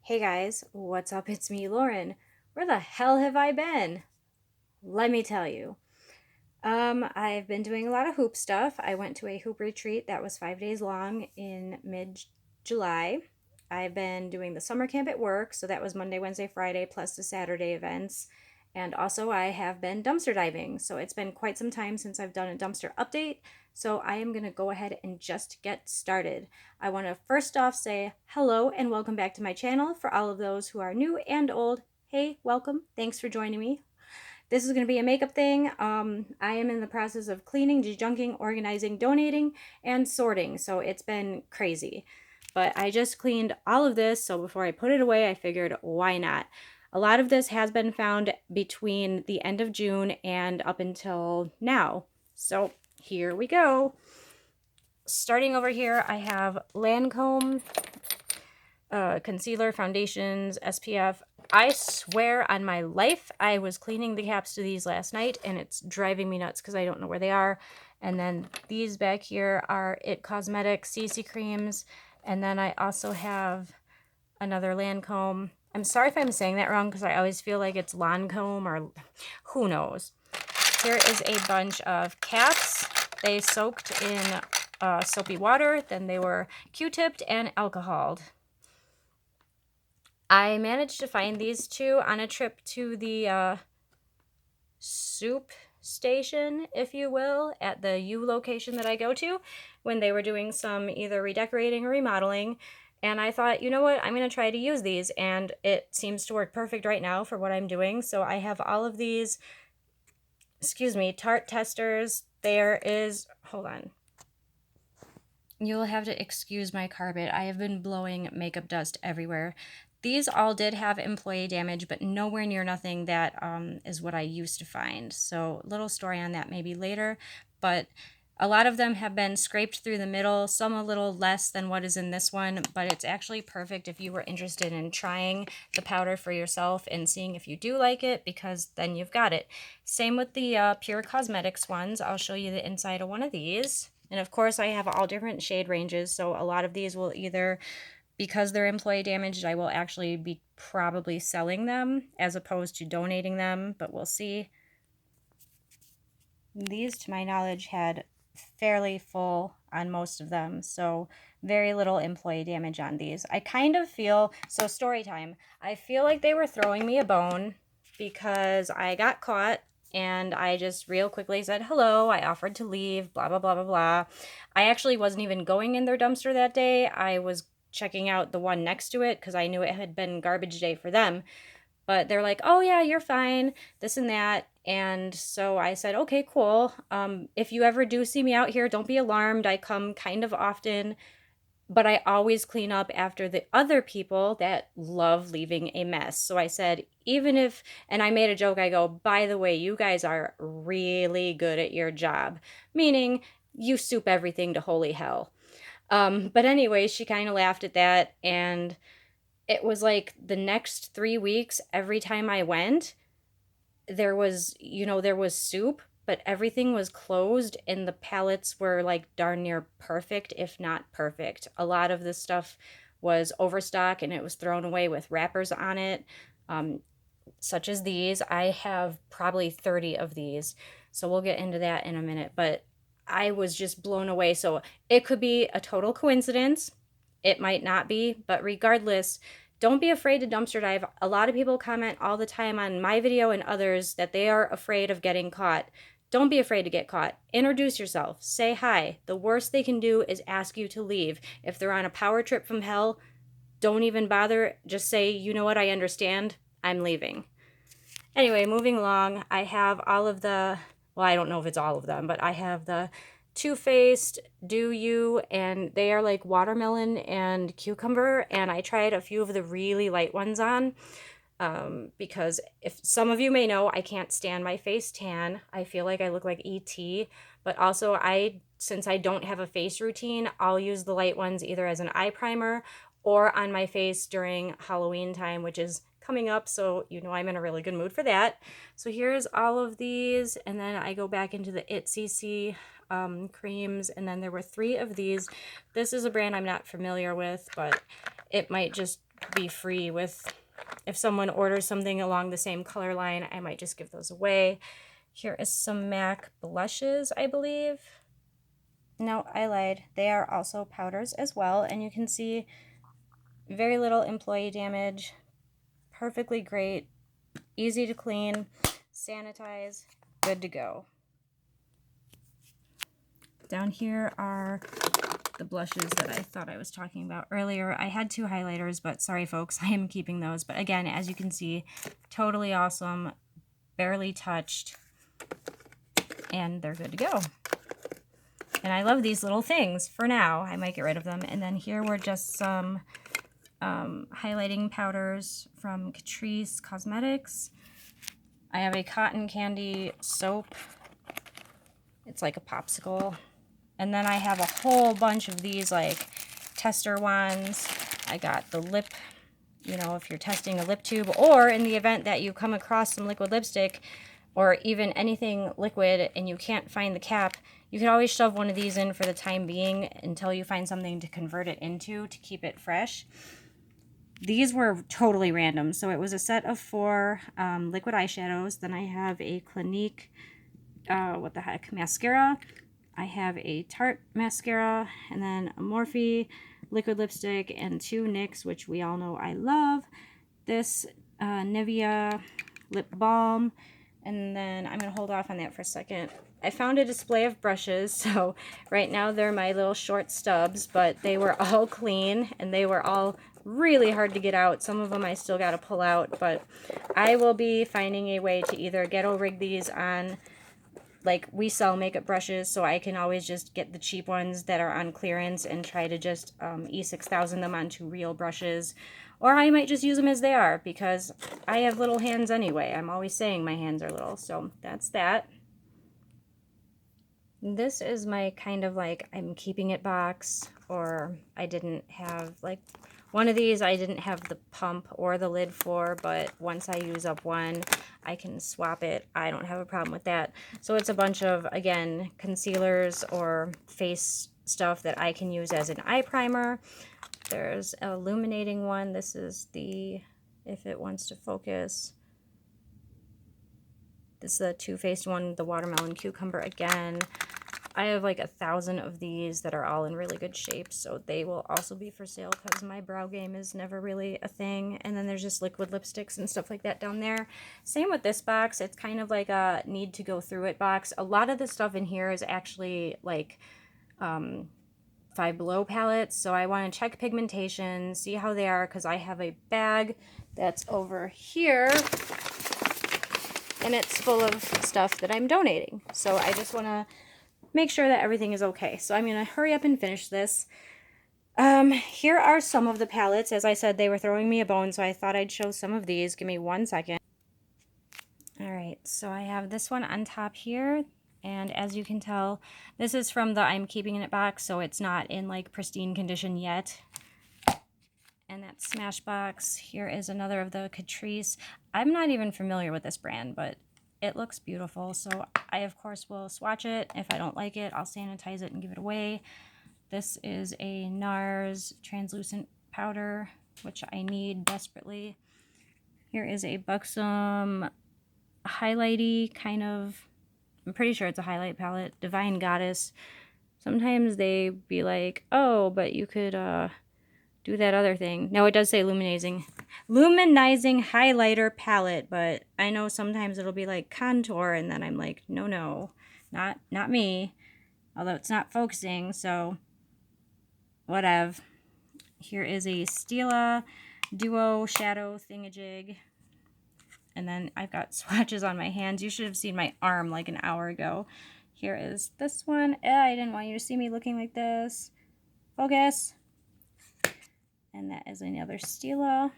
Hey guys, what's up? It's me, Lauren. Where the hell have I been? Let me tell you. I've been doing a lot of hoop stuff. I went to a hoop retreat that was 5 days long in mid July. I've been doing the summer camp at work, so that was Monday, Wednesday, Friday, plus the Saturday events. And also, I have been dumpster diving, so it's been quite some time since I've done a dumpster update. So, I am going to go ahead and just get started. I want to first off say hello and welcome back to my channel for all of those who are new and old. Hey, welcome. Thanks for joining me. This is going to be a makeup thing. I am in the process of cleaning, dejunking, organizing, donating, and sorting, so it's been crazy. But I just cleaned all of this, so before I put it away, I figured, why not? A lot of this has been found between the end of June and up until now. So here we go. Starting over here, I have Lancome concealer, foundations, SPF. I swear on my life, I was cleaning the caps to these last night, and it's driving me nuts because I don't know where they are. And then these back here are It Cosmetics CC creams. And then I also have another Lancome. I'm sorry if I'm saying that wrong because I always feel like it's Lancome or who knows. Here is a bunch of caps. They soaked in soapy water, then they were Q-tipped and alcoholed. I managed to find these two on a trip to the soup station, if you will, at the U location that I go to when they were doing some either redecorating or remodeling. And I thought, you know what, I'm going to try to use these, and it seems to work perfect right now for what I'm doing. So I have all of these, Tarte testers. There is, hold on. You'll have to excuse my carpet. I have been blowing makeup dust everywhere. These all did have employee damage, but nowhere near nothing that is what I used to find. So little story on that maybe later, but a lot of them have been scraped through the middle, some a little less than what is in this one, but it's actually perfect if you were interested in trying the powder for yourself and seeing if you do like it, because then you've got it. Same with the Pure Cosmetics ones. I'll show you the inside of one of these. And of course, I have all different shade ranges, so a lot of these will either, because they're employee damaged, I will actually be probably selling them as opposed to donating them, but we'll see. These, to my knowledge, had fairly full on most of them, so very little employee damage on these. I kind of feel, so story time, I feel like they were throwing me a bone because I got caught and I just real quickly said hello. I offered to leave, blah, blah, blah, blah, blah. I actually wasn't even going in their dumpster that day. I was checking out the one next to it because I knew it had been garbage day for them. But they're like, oh, yeah, you're fine, this and that. And so I said, okay, cool. If you ever do see me out here, don't be alarmed. I come kind of often, but I always clean up after the other people that love leaving a mess. So I said, even if, and I made a joke, I go, by the way, you guys are really good at your job, meaning you soup everything to holy hell. But anyway, she kind of laughed at that, and it was like the next 3 weeks, every time I went, there was, there was soup, but everything was closed and the pallets were like darn near perfect, if not perfect. A lot of this stuff was overstock and it was thrown away with wrappers on it, such as these. I have probably 30 of these, so we'll get into that in a minute, but I was just blown away. So it could be a total coincidence. It might not be, but regardless, don't be afraid to dumpster dive. A lot of people comment all the time on my video and others that they are afraid of getting caught. Don't be afraid to get caught. Introduce yourself. Say hi. The worst they can do is ask you to leave. If they're on a power trip from hell, don't even bother. Just say, you know what, I understand. I'm leaving. Anyway, moving along, I have all of the, well, I don't know if it's all of them, but I have the Too Faced Do You, and they are like watermelon and cucumber, and I tried a few of the really light ones on, because if some of you may know, I can't stand my face tan. I feel like I look like ET, but also since I don't have a face routine, I'll use the light ones either as an eye primer or on my face during Halloween time, which is coming up, so I'm in a really good mood for that. So here's all of these, and then I go back into the It CC creams, and then there were 3 of these. This is a brand I'm not familiar with, but it might just be free with, if someone orders something along the same color line, I might just give those away. Here is some MAC blushes, I believe. No, I lied. They are also powders as well, and you can see very little employee damage, perfectly great, easy to clean, sanitize, good to go. Down here are the blushes that I thought I was talking about earlier. I had 2 highlighters, but sorry folks, I am keeping those. But again, as you can see, totally awesome, barely touched, and they're good to go. And I love these little things for now. I might get rid of them. And then here were just some highlighting powders from Catrice Cosmetics. I have a cotton candy soap. It's like a popsicle. And then I have a whole bunch of these like tester wands. I got the lip, you know, if you're testing a lip tube, or in the event that you come across some liquid lipstick or even anything liquid and you can't find the cap, you can always shove one of these in for the time being until you find something to convert it into to keep it fresh. These were totally random. So it was a set of 4 liquid eyeshadows. Then I have a Clinique, mascara. I have a Tarte mascara, and then a Morphe liquid lipstick, and 2 NYX, which we all know I love. This Nivea lip balm, and then I'm going to hold off on that for a second. I found a display of brushes, so right now they're my little short stubs, but they were all clean, and they were all really hard to get out. Some of them I still got to pull out, but I will be finding a way to either ghetto rig these on, like we sell makeup brushes, so I can always just get the cheap ones that are on clearance and try to just E6000 them onto real brushes. Or I might just use them as they are, because I have little hands anyway. I'm always saying my hands are little, so that's that. This is my kind of like I'm keeping it box, or I didn't have, like, one of these I didn't have the pump or the lid for, but once I use up one, I can swap it. I don't have a problem with that. So it's a bunch of, again, concealers or face stuff that I can use as an eye primer. There's an illuminating one. This is the, if it wants to focus, this is the Too Faced one, the watermelon cucumber again. I have like 1,000 of these that are all in really good shape, so they will also be for sale because my brow game is never really a thing. And then there's just liquid lipsticks and stuff like that down there. Same with this box. It's kind of like a need to go through it box. A lot of the stuff in here is actually like Five Below palettes, so I want to check pigmentation, see how they are, because I have a bag that's over here and it's full of stuff that I'm donating. So I just want to make sure that everything is okay. So I'm going to hurry up and finish this. Here are some of the palettes. As I said, they were throwing me a bone, so I thought I'd show some of these. Give me 1 second. Alright, so I have this one on top here, and as you can tell, this is from the I'm Keeping It box, so it's not in like pristine condition yet. And that Smashbox. Here is another of the Catrice. I'm not even familiar with this brand, but it looks beautiful, so I of course will swatch it. If I don't like it, I'll sanitize it and give it away. This is a NARS translucent powder, which I need desperately. Here is a Buxom highlighty kind of, I'm pretty sure it's a highlight palette, Divine Goddess. Sometimes they be like, oh, but you could do that other thing. No, it does say luminizing highlighter palette, but I know sometimes it'll be like contour, and then I'm like, no, not me. Although it's not focusing, so whatever. Here is a Stila Duo Shadow Thingamajig. And then I've got swatches on my hands. You should have seen my arm like an hour ago. Here is this one. I didn't want you to see me looking like this. Focus. And that is another Stila.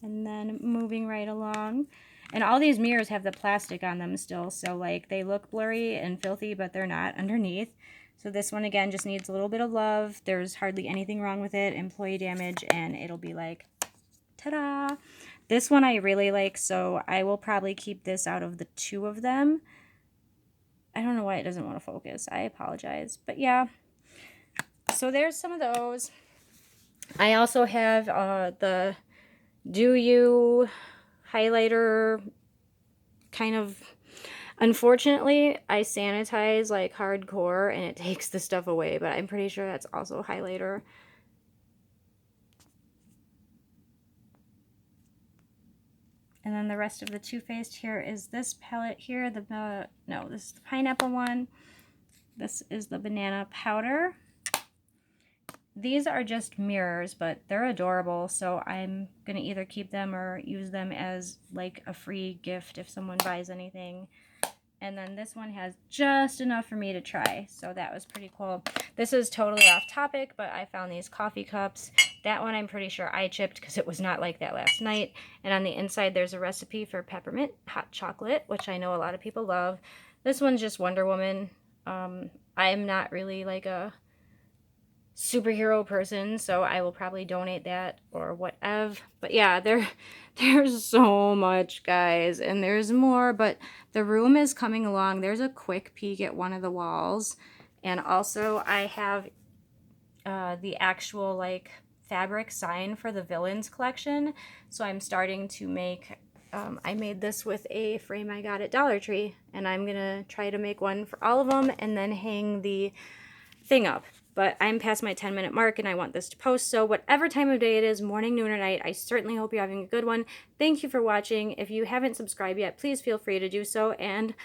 And then moving right along. And all these mirrors have the plastic on them still. So like they look blurry and filthy, but they're not underneath. So this one again just needs a little bit of love. There's hardly anything wrong with it. Employee damage, and it'll be like, ta-da! This one I really like, so I will probably keep this out of the 2 of them. I don't know why it doesn't want to focus. I apologize. But yeah, so there's some of those. I also have the Do you highlighter kind of... Unfortunately, I sanitize like hardcore and it takes the stuff away, but I'm pretty sure that's also highlighter. And then the rest of the Too Faced here is this palette here. No, this is the pineapple one. This is the banana powder. These are just mirrors, but they're adorable, so I'm going to either keep them or use them as like a free gift if someone buys anything. And then this one has just enough for me to try, so that was pretty cool. This is totally off topic, but I found these coffee cups. That one I'm pretty sure I chipped because it was not like that last night. And on the inside there's a recipe for peppermint hot chocolate, which I know a lot of people love. This one's just Wonder Woman. I'm not really like a superhero person, so I will probably donate that or whatever. But yeah, there's so much, guys, and there's more, but the room is coming along. There's a quick peek at one of the walls, and also I have the actual like fabric sign for the Villains collection, so I'm starting to make I made this with a frame I got at Dollar Tree, and I'm gonna try to make one for all of them and then hang the thing up. But I'm past my 10-minute mark and I want this to post, so whatever time of day it is, morning, noon, or night, I certainly hope you're having a good one. Thank you for watching. If you haven't subscribed yet, please feel free to do so, and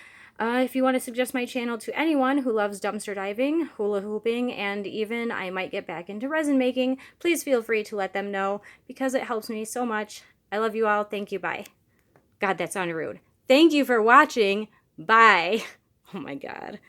if you want to suggest my channel to anyone who loves dumpster diving, hula hooping, and even I might get back into resin making, please feel free to let them know because it helps me so much. I love you all. Thank you. Bye. God, that sounded rude. Thank you for watching. Bye. Oh my God.